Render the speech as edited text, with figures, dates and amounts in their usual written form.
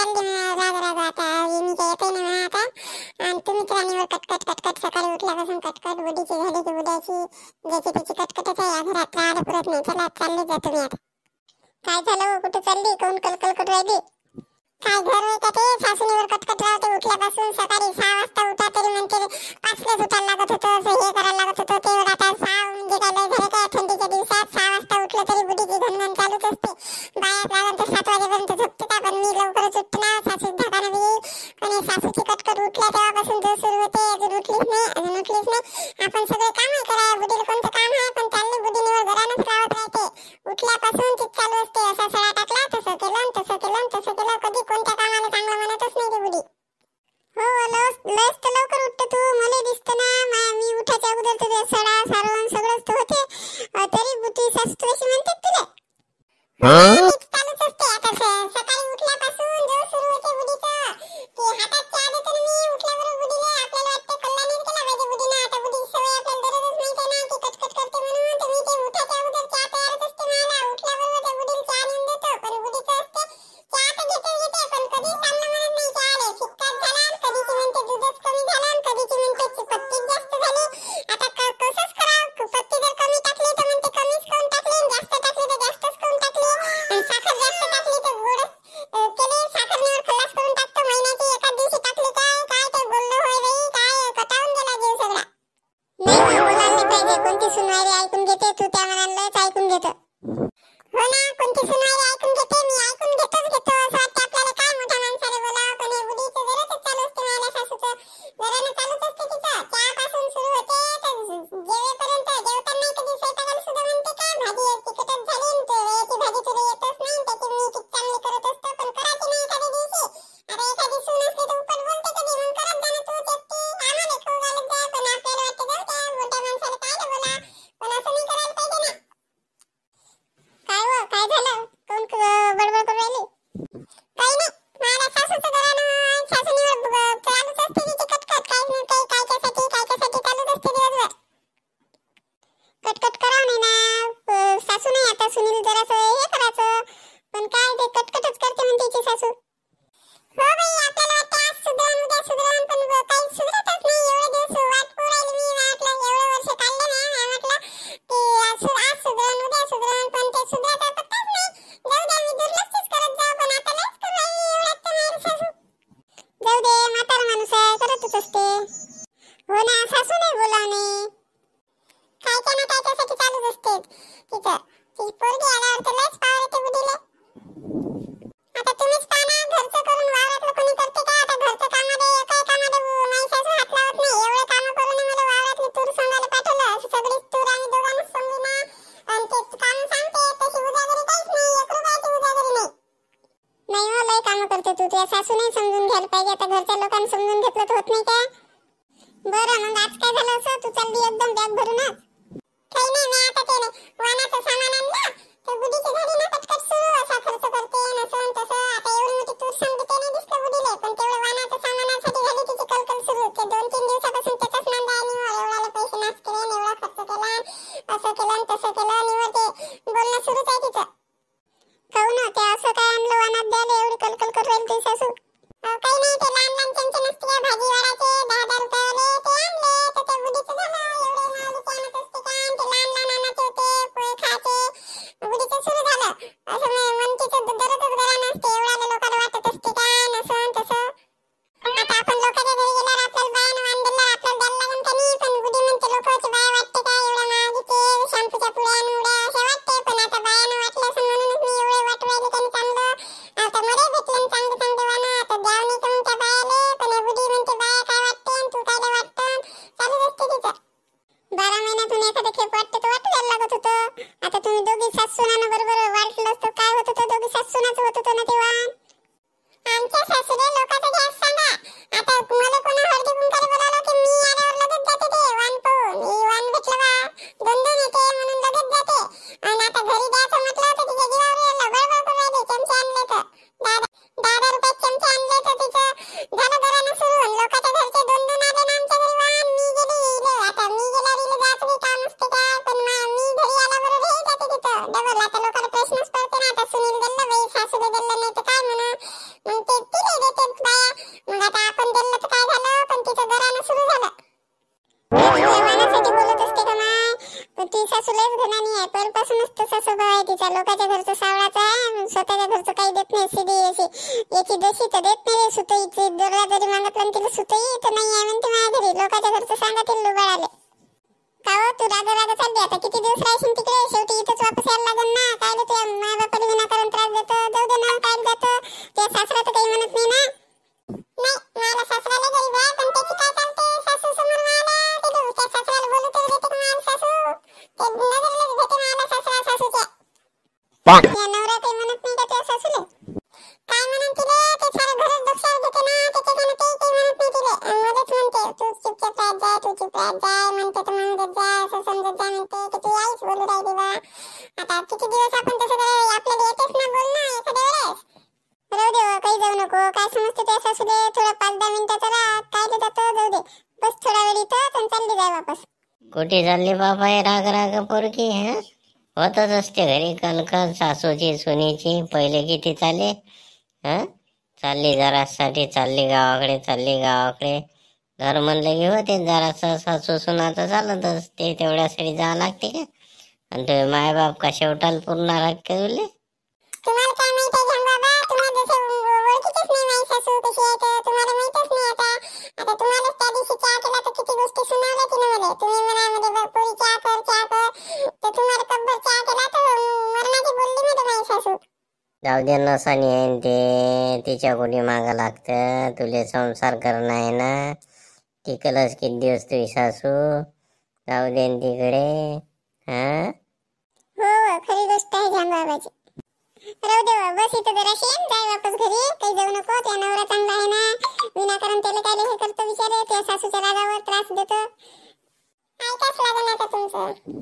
चालली राजा राजा आता मी काय येते ना आता. आणि तुम्ही तर आणि कटकट कटकट सकाळी उठल्यापासून कटकट बुडीची झाली की बुडायची ज्याची त्याची कटकटच आहे. आज रात्र आड पुरत नाही. चला चालले जा तुम्ही आता. काय झालं कुठे चालली कोण कलकल करून राहिली. काय घर आहे का ते सासूनीवर कटकट राहते उठल्यापासून. सकाळी 6 वाजता उठा तरी म्हणते 5लाच उठायला लागत होतं हे करायला लागत होतं ते. आता 6 म्हणजे काय लय झालं काय थंडीच्या दिवसात 6 वाजता उठलं तरी बुडीची घनघन चालूच असते. बाया लागून तर 7 वाजेपर्यंत झोपते पण मी लवकरच उठते ना. सासू धकाने बी पण सासूची कटकट उठल्या तेव्हापासून जो सुरू होते अजून उठलीच नाही. आपण सगळे काम कराय बुडीला कोणतं काम आहे पण चालली बुडीनीवर घरानच राहत राहते. उठल्यापासून तीच चालू असते. असा सळा टाकला तसं केलं तसं केलं तसं केलं. कधी कोणत्या कामाला चांगलं म्हणतच नाही ती बुडी. हो लयच तर लवकर उठते तू. मला दिसतं ना मी उठायच्या अगोदर तुझे सडा सारवण सगळंच तर होते. तरी बुटी सासू तुझी म्हणते तुला चालूच असते. आता सकाळी उठल्यापासून जो सुरू होते बुडीचं ते हातात चहा देतो ना मी उठल्यावर बुडीला. आपल्याला वाटते कल्याणच केला पाहिजे बुडीनं. आता बुडीची सवय आपल्याला दररोजच माहिती आहे ना की कटकट करते म्हणून. तर मी ते उठायच्या अगोदर चहा तयारच असते मला. उठल्याबरोबर त्या बुडीला चहा नेऊन देतो. पण बुडीचं असते चहा तर घेते पण कधीच चांगलं म्हणत नाही चहा फिक्काच झाला. कधीची म्हणते दूधच कमी झालं कधीची म्हणते पत्तीच जास्त झाली. आता कसंच करावं. पत्ती जर कमी टाकली तर म्हणते कमीच काऊन टाकली. जास्त टाकली तर जास्तच काऊन टाकली. आणि साखर जास्त टाकली तर गोडच केले. साखरनीवर खल्लास करून टाकतो. महिन्याची एकाच दिवशी टाकली काय ते बोललो होय बाई. काय कटाळून गेला जीव सगळा. नाही बोलायला पाहिजे. कोणती सुनवाई ऐकून घेते तू त्या मनालाच ऐकून घेतो. हो ना कोणती सुनवाई ऐकून घेते मी ऐकून घेतो. असं वाटतं आपल्याला काय मोठ्या माणसाने बोलावं. पण हे बुडीचं जराच चालू असते माझ्या सासूचं. जरानं चालूच असते तिचं. चहापासून सुरू होते तर जेवेपर्यंत जेवताना कधी स्वयंपाकाला सुद्धा म्हणते काय भाजी तिखटच झाली तू याची भाजी तुला येतच नाही. त्याची मी किती चांगली करत असतो पण करायची नाही एखाद्या दिवशी. आता एखादी सून असते तर उपट बोलते कधी मग करत जा ना तू एकटी. आम्हाला खाऊ घालत जा. पण आपल्याला वाटतं जाऊ त्या मोठ्या माणसाला काय बोला. पण असं नाही करायला पाहिजे ना. काय हो काय झालं कोण बडबड करून राहिली. काही नाही मला सासूचं घरानं सासूनीवर चालूच असते तिची कटकट. काही नाही काही कायच्यासाठी चालूच असते दिवसभर. कटकट करावं नाही ना सासू नाही. आता सुनील जरासं हे करायचं पण काय ते कटकटच करते म्हणते तिची सासू. हो बाई आपल्याला वाटतं आज सुधरण उद्या सुधरण पण काही सुधरतच नाही. एवढे दिवस वाट पाहू राहिली मी. म्हटलं एवढे वर्ष काढले ना म्हटलं की आज सुधरण उद्या सुधरण पण ते सुधरायचा पत्ताच नाही. जाऊ द्या मी दुर्लक्षच करत जाऊ पण आता लयच करू राहिली एवढ्यात तर नाही सासू. जाऊ दे म्हातारा माणूस आहे करतच असते. हो ना सासू नाही बोलावणे कायच्या ना कायच्यासाठी चालूच असते तिचं. ती पोरगी आल्यावर तर लयच पावर येते बुडीला. आता तुम्हीच पहा ना घरचं करून वावरातलं कोणी करते का. आता घरचं कामाला एकाही कामाला माझी सासू हात लावत नाही. एवढं कामं करून मला वावरातली तूर सोंगायला पाठवलं. असं सगळीच तूर आम्ही दोघांनीच सोंगली ना. आणि ते काम सांगते तशी उजागरी काहीच नाही. 1 रुपयाची उजागरी नाही. नाही हो लय कामं करते तू. तुझ्या सासू नाही समजून घ्यायला पाहिजे. आता घरच्या लोकांनी समजून घेतलं तर होत नाही का. बरं मग आज काय झालं असं तू चालली एकदम बॅग भरूनच. काही नाही मी आता ते वाणाचं सामान आणलं तर बुडीची झाली ना कटकट सुरू. असा खर्च करते नसन तसं. आता एवढी मोठी तूर सांगते ते नाही दिसतं बुडीले पण तेवढं वाणाचं सामानासाठी झाली तिची कलकल सुरू. ते 2-3 दिवसापासून त्याचाच नांदा आहे निवड. एवढ्याला पैसे नाश केले एवढा खर्च केला असं केलं तसं केलं निवड ते बोलणं सुरूच आहे तिचं. कहू ना ते असं काय आणलं वाणात द्यायला एवढी कलकल करून राहील तुझी सासू. काही नाही ते लहान लहान चमचे नसते भाजी वाढायचे 10-10 रुपयाले ते आणले तर ते बुडीचं झालं. एवढे माऊलीचे आणत असते का ते लहान लहान आणायचे होते पोहे खायचे. बुडीचं सुरू झालं. असं म्हणतीचं दररोजच घरानं असते. एवढ्याला लोकांना वाटत असते का नसन तसं. आता आपण लोकांच्या घरी गेल्यावर आपल्याला बायानं वाण दिलं आपल्याला द्यायला लागेल का नाही. पण बुडी म्हणते लोकांची बाया वाटते का एवढ्या महागीचे शॅम्पूच्या पुड्या उड्या अशा वाटते. पण आता बायानं वाटलं असं म्हणूनच मी एवढे वाटू राहिले त्यांनी चांगलं. आता मला भेटलं चांगले चांगले वाणं. आता द्याव नाही का मग त्या बायाले. पण बुडी म्हणते बाया काय वाटते तू काय वाटतं चालूच असते तिचं. 12 महिन्यातून एखादं खेप वाटतं तर वाटू द्यायला लागत होतं. आता तुम्ही दोघी सासूनानं बरोबर वाटलं असतं काय होत होतं. दोघी सासूनाचं होत होतं ना ते वाण. आमच्या सासूने लोकांचा गॅस सांगा. आता मला कोणा हळदी कुंकाला बोलावलं की मी आल्यावर लगेच जाते ते वाण पाहून. ही वाण भेटलं बा 2-2 येते म्हणून लगेच जाते. आणि आता घरी द्यायचं म्हटलं तर तिच्या जीवावर बळबळ करून राहिली. चमचे आणले तर 10-10 रुपयात चमचे आणले तर तिचं झालं घरानं सुरू. लोकांच्या घरचे 2-2 आले ना आमच्या घरी वाण. मी गेली इले. आता मी गेल्यावर इले जायचं काही काम असते काय. पण मी घरी आल्याबरोबर हे जाते तिथं डबल. आता लोकांना प्रश्नच पडते ना. आता सुनील दिलं बाई सासूला दिलं नाही तर काय म्हणा. मग ते पहिल्यापासूनच तसा स्वभाव आहे तिचा. लोकांच्या घरचं सावळाचा आहे, स्वतःच्या घरचं काही देत नाही. सीधी अशी याची जशी तर देत नाही. सुतईची दरला जरी मागितलं तिला सुतई तर नाही आहे म्हणते माझ्या घरी. लोकांच्या घरचं सांगा तिला लुबाडाले. का हो तू राग चालली आता? किती दिवस राहशील तिकडे? शेवटी इथंच वापस यायला लागेल ना. काय तुझ्या माय बापाला विनाकारण त्रास देतो? जाऊ दे ना, काय जातं. त्या सासरा तर काही म्हणत नाही ना. नाही, मला सासराला गरीब आहे, पण त्याची काय चालते. सासू समोर मला त्या सासराला बोलू तर देते का मला सासू? ते नजरलाच भेटे मला सासरा सासूच्या. या नवरा काही म्हणत नाही का त्या सासूले? काय म्हणून तिले? ते सारं घरच डोक्यावर घेते ना, त्याच्यानं ते काही म्हणत नाही तिले. मध्येच म्हणते तू चुपचाप राहत जाय, तू चुप राहत जाय म्हणते. तर म्हणत जाय, असं समजत जाय म्हणते की तू आईच बोलू राहिली बा. आता किती दिवस आपण तसं काय आपल्याला येतेच ना बोलणं एखाद्या वेळेस. राहू दे, काही जाऊ नको. काय समजते त्या सासूले? थोडा 5-10 मिनिटाचा राहत काय जातं, जाऊ दे. बस थोडा वेळ इथं आणि चालली जाय वापस. कुठे चालली बाबा हे राग राग पोरकी? होतच असते घरी कणकण सासूची सुनीची. पहिले किती चाले चालली जरासाठी, चालली गावाकडे. घर म्हणलं की होते जरासं सासू सुनाचं चालतच ते. तेवढ्यासाठी जावं लागते का? आणि तुम्ही मायबाप का शेवटाला पुरणार का तुले? तुम्हाला काय माहिती आहे बाबा? तुम्हाला जसं ओळखीतच नाही माझी सासू कशी आहे तर तुम्हाला माहितच नाही. आता तुम्हाला त्या दिवशी चहा केला तर किती गोष्टी सुनावल्या तिने मला. तुम्ही म्हणा पोरी चहा कर तर तुम्हाला कब्बर चहा केला तर मरणाची बोलली मी तर माझी सासू. जाऊ दे, नसानी आहे ते. तिच्या कुठे मागं लागतं. तुले संसार करणं आहे ना. टिकलच किती दिवस तुझी सासू. जाऊ दे तिकडे. हो, खरी गोष्ट आहे जामबाबाची. राहू दे, बस इथं जराशी जाय वापस घरी. काही जाऊ नको. त्या नवरा चांगला आहे ना, विनाकारण त्याला काय हे करतो विचारे. त्या सासूच्या रागावर त्रास देतो. ऐकाच लागेल आता तुमचं.